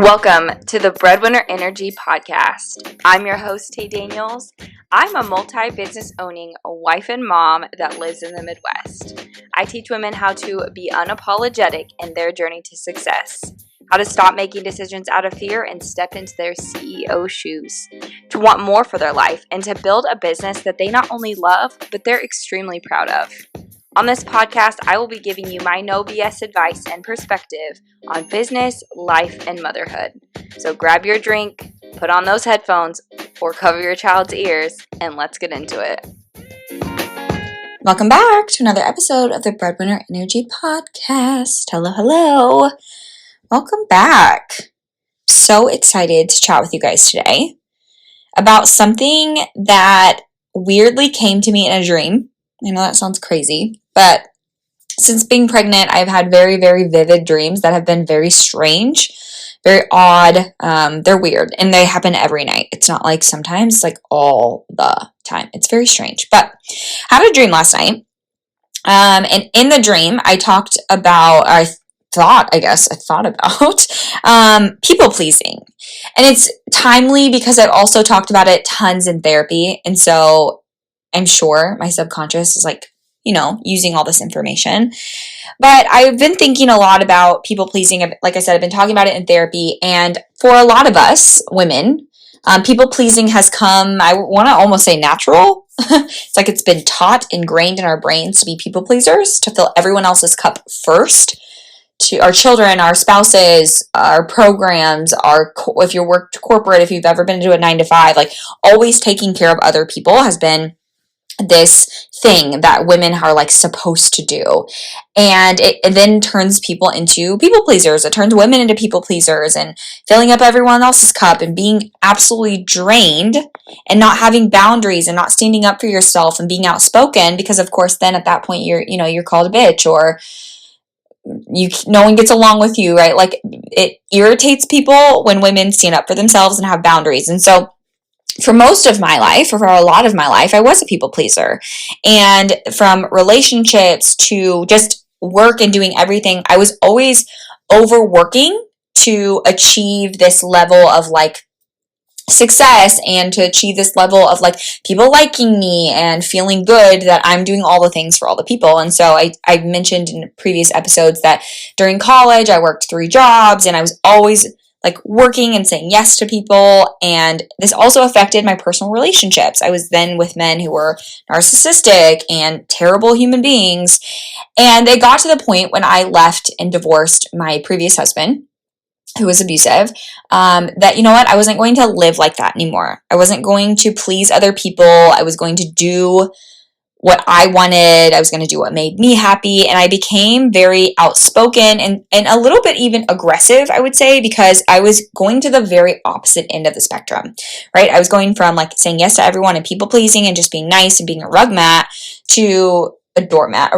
Welcome to the Breadwinner Energy Podcast. I'm your host, Tay Daniels. I'm a multi-business owning wife and mom that lives in the Midwest. I teach women how to be unapologetic in their journey to success, how to stop making decisions out of fear and step into their CEO shoes, to want more for their life, and to build a business that they not only love, but they're extremely proud of. On this podcast, I will be giving you my no BS advice and perspective on business, life, and motherhood. So grab your drink, put on those headphones, or cover your child's ears, and let's get into it. Welcome back to another episode of the Breadwinner Energy Podcast. Hello. Welcome back. So excited to chat with you guys today about something that weirdly came to me in a dream. I know that sounds crazy, but since being pregnant, I've had very, very vivid dreams that have been very strange, very odd. They're weird, and they happen every night. It's not like sometimes, it's like all the time. It's very strange, but I had a dream last night, and in the dream, I thought about people pleasing. And it's timely because I've also talked about it tons in therapy, and so I'm sure my subconscious is using all this information. But I've been thinking a lot about people pleasing. Like I said, I've been talking about it in therapy. And for a lot of us women, people pleasing has come, I want to almost say natural. It's like it's been taught, ingrained in our brains to be people pleasers, to fill everyone else's cup first. To our children, our spouses, our programs, if you worked corporate, if you've ever been to a 9-to-5, like always taking care of other people has been this thing that women are like supposed to do. And it then turns people into people pleasers. It turns women into people pleasers and filling up everyone else's cup and being absolutely drained and not having boundaries and not standing up for yourself and being outspoken, because of course then at that point you're called a bitch, or no one gets along with you, right? Like it irritates people when women stand up for themselves and have boundaries. And so for most of my life, or for a lot of my life, I was a people pleaser. And from relationships to just work and doing everything, I was always overworking to achieve this level of like success and to achieve this level of like people liking me and feeling good that I'm doing all the things for all the people. And so I mentioned in previous episodes that during college, I worked 3 jobs and I was always like working and saying yes to people. And this also affected my personal relationships. I was then with men who were narcissistic and terrible human beings. And they got to the point when I left and divorced my previous husband, who was abusive, that, you know what, I wasn't going to live like that anymore. I wasn't going to please other people. I was going to do what I wanted. I was going to do what made me happy. And I became very outspoken and a little bit even aggressive, I would say, because I was going to the very opposite end of the spectrum, right? I was going from like saying yes to everyone and people pleasing and just being nice and being a rug mat to a doormat,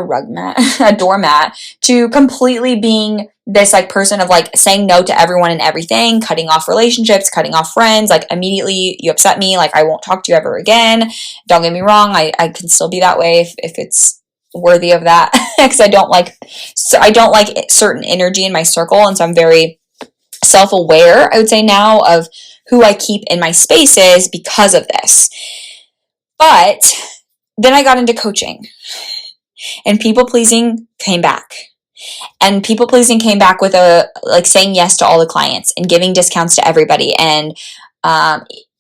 to completely being this like person of like saying no to everyone and everything, cutting off relationships, cutting off friends, like immediately you upset me, like I won't talk to you ever again. Don't get me wrong, I can still be that way if it's worthy of that, because I don't like certain energy in my circle, and so I'm very self-aware, I would say now, of who I keep in my spaces because of this. But then I got into coaching. And people pleasing came back. And people pleasing came back with saying yes to all the clients and giving discounts to everybody. And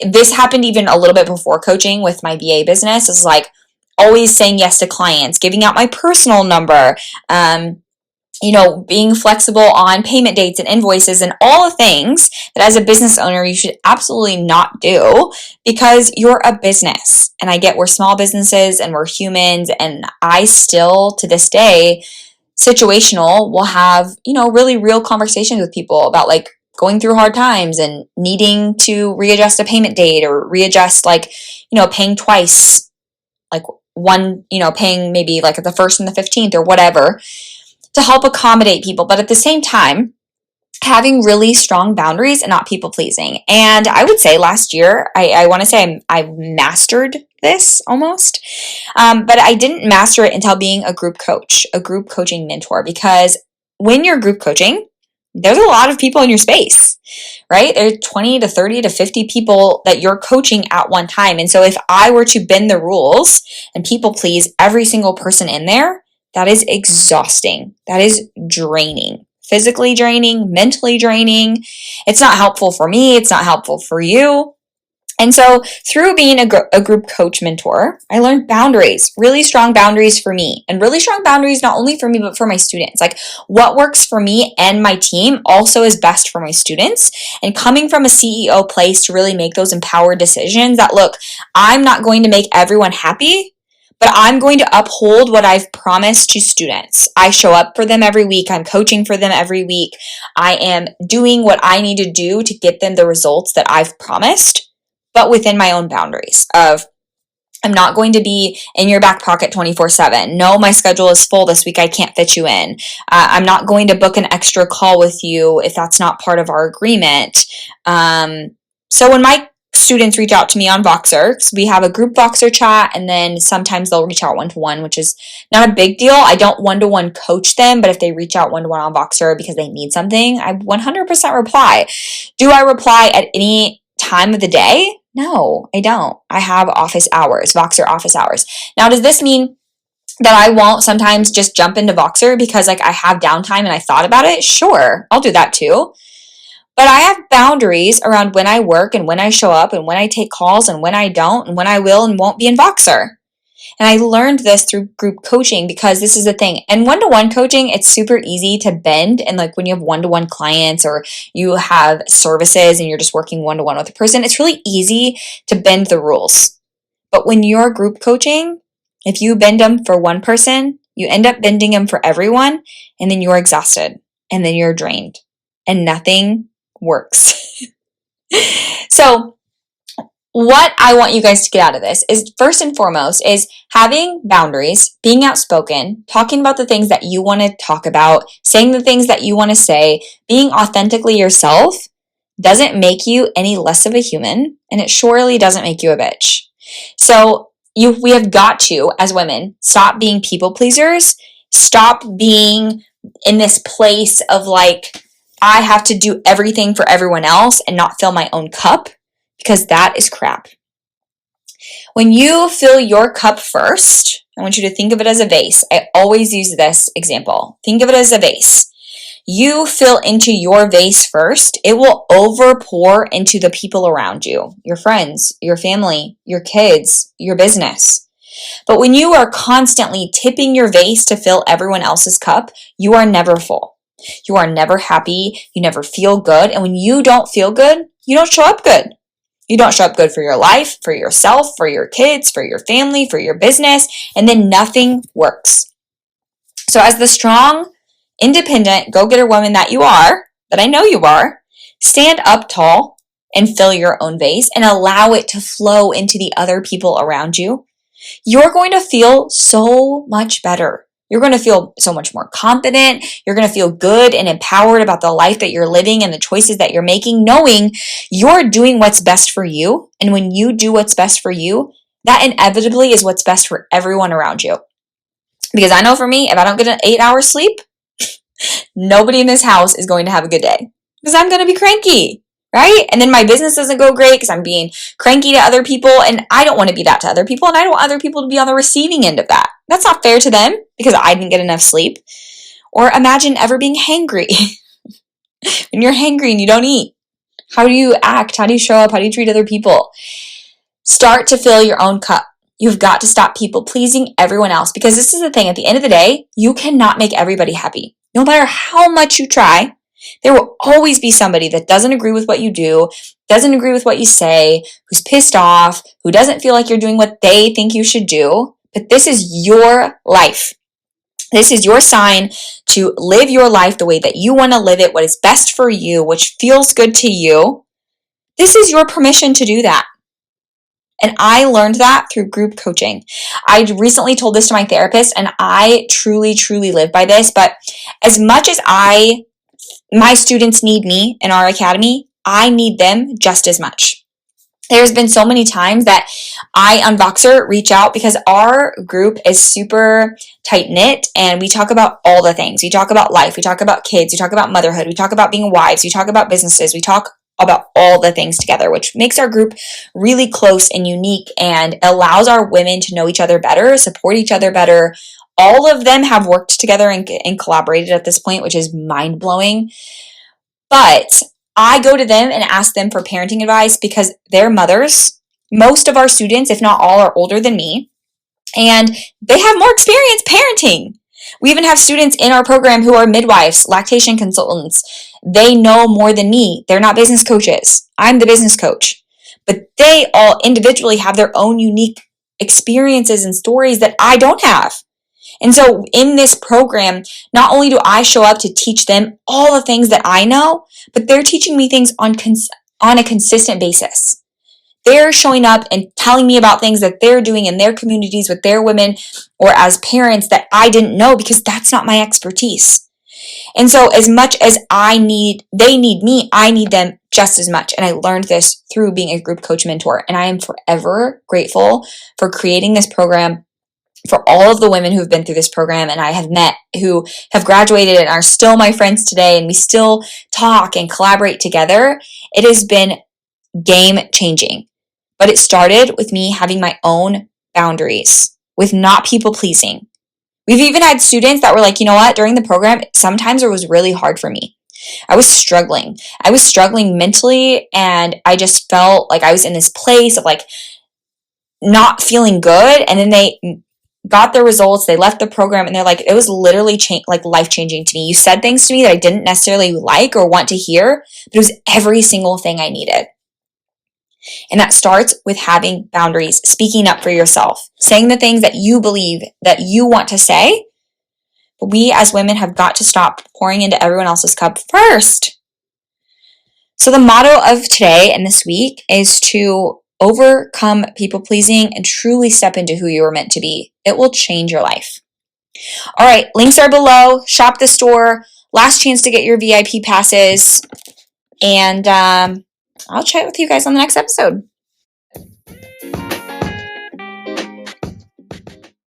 this happened even a little bit before coaching with my VA business. It's like always saying yes to clients, giving out my personal number, being flexible on payment dates and invoices and all the things that as a business owner you should absolutely not do, because you're a business. And I get we're small businesses and we're humans, and I still to this day situational will have, really real conversations with people about like going through hard times and needing to readjust a payment date or readjust paying twice, like one, paying maybe like at the 1st and the 15th or whatever, to help accommodate people, but at the same time, having really strong boundaries and not people pleasing. And I would say last year, I want to say I mastered this almost, but I didn't master it until being a group coach, a group coaching mentor, because when you're group coaching, there's a lot of people in your space, right? There's 20 to 30 to 50 people that you're coaching at one time. And so if I were to bend the rules and people please every single person in there, that is exhausting. That is draining, physically draining, mentally draining. It's not helpful for me. It's not helpful for you. And so through being a group coach mentor, I learned boundaries, really strong boundaries for me, and really strong boundaries not only for me, but for my students. Like what works for me and my team also is best for my students. And coming from a CEO place to really make those empowered decisions that, look, I'm not going to make everyone happy, but I'm going to uphold what I've promised to students. I show up for them every week. I'm coaching for them every week. I am doing what I need to do to get them the results that I've promised, but within my own boundaries of I'm not going to be in your back pocket 24/7. No, my schedule is full this week. I can't fit you in. I'm not going to book an extra call with you if that's not part of our agreement. So when my students reach out to me on Voxer, so we have a group Voxer chat, and then sometimes they'll reach out one-to-one, which is not a big deal. I don't one-to-one coach them, but if they reach out one-to-one on Voxer because they need something, I 100% reply. Do I reply at any time of the day? No, I don't. I have office hours, Voxer office hours. Now, does this mean that I won't sometimes just jump into Voxer because like I have downtime and I thought about it? Sure, I'll do that too. But I have boundaries around when I work and when I show up and when I take calls and when I don't and when I will and won't be in Voxer. And I learned this through group coaching because this is the thing. And one-to-one coaching, it's super easy to bend. And like when you have one-to-one clients or you have services and you're just working one-to-one with a person, it's really easy to bend the rules. But when you're group coaching, if you bend them for one person, you end up bending them for everyone, and then you're exhausted and then you're drained and nothing works. So what I want you guys to get out of this is first and foremost is having boundaries, being outspoken, talking about the things that you want to talk about, saying the things that you want to say, being authentically yourself doesn't make you any less of a human, and it surely doesn't make you a bitch. So we have got to, as women, stop being people pleasers, stop being in this place of like, I have to do everything for everyone else and not fill my own cup, because that is crap. When you fill your cup first, I want you to think of it as a vase. I always use this example. Think of it as a vase. You fill into your vase first, it will overpour into the people around you, your friends, your family, your kids, your business. But when you are constantly tipping your vase to fill everyone else's cup, you are never full. You are never happy. You never feel good. And when you don't feel good, you don't show up good. You don't show up good for your life, for yourself, for your kids, for your family, for your business, and then nothing works. So as the strong, independent, go-getter woman that you are, that I know you are, stand up tall and fill your own vase and allow it to flow into the other people around you. You're going to feel so much better. You're going to feel so much more confident. You're going to feel good and empowered about the life that you're living and the choices that you're making, knowing you're doing what's best for you. And when you do what's best for you, that inevitably is what's best for everyone around you. Because I know for me, if I don't get an 8-hour sleep, nobody in this house is going to have a good day because I'm going to be cranky, right? And then my business doesn't go great because I'm being cranky to other people, and I don't want to be that to other people, and I don't want other people to be on the receiving end of that. That's not fair to them because I didn't get enough sleep. Or imagine ever being hangry. When you're hangry and you don't eat, how do you act? How do you show up? How do you treat other people? Start to fill your own cup. You've got to stop people pleasing everyone else, because this is the thing. At the end of the day, you cannot make everybody happy. No matter how much you try, there will always be somebody that doesn't agree with what you do, doesn't agree with what you say, who's pissed off, who doesn't feel like you're doing what they think you should do. But this is your life. This is your sign to live your life the way that you want to live it, what is best for you, which feels good to you. This is your permission to do that. And I learned that through group coaching. I recently told this to my therapist, and I truly, truly live by this. But as much as my students need me in our academy, I need them just as much. There's been so many times that I unbox her, reach out, because our group is super tight-knit and we talk about all the things. We talk about life, we talk about kids, we talk about motherhood, we talk about being wives, we talk about businesses, we talk about all the things together, which makes our group really close and unique and allows our women to know each other better, support each other better. All of them have worked together and collaborated at this point, which is mind-blowing. But I go to them and ask them for parenting advice because they're mothers. Most of our students, if not all, are older than me, and they have more experience parenting. We even have students in our program who are midwives, lactation consultants. They know more than me. They're not business coaches. I'm the business coach. But they all individually have their own unique experiences and stories that I don't have. And so in this program, not only do I show up to teach them all the things that I know, but they're teaching me things on a consistent basis. They're showing up and telling me about things that they're doing in their communities with their women or as parents that I didn't know because that's not my expertise. And so as much as they need me, I need them just as much. And I learned this through being a group coach mentor. And I am forever grateful for creating this program, for all of the women who have been through this program and I have met who have graduated and are still my friends today, and we still talk and collaborate together. It has been game changing. But it started with me having my own boundaries, with not people pleasing. We've even had students that were like, you know what, during the program, sometimes it was really hard for me. I was struggling. I was struggling mentally, and I just felt like I was in this place of like not feeling good. And then they got their results, they left the program, and they're like, it was literally like life-changing to me. You said things to me that I didn't necessarily like or want to hear, but it was every single thing I needed. And that starts with having boundaries, speaking up for yourself, saying the things that you believe that you want to say. But we as women have got to stop pouring into everyone else's cup first. So the motto of today and this week is to overcome people pleasing and truly step into who you were meant to be. It will change your life. All right, links are below. Shop the store. Last chance to get your VIP passes. And I'll chat with you guys on the next episode.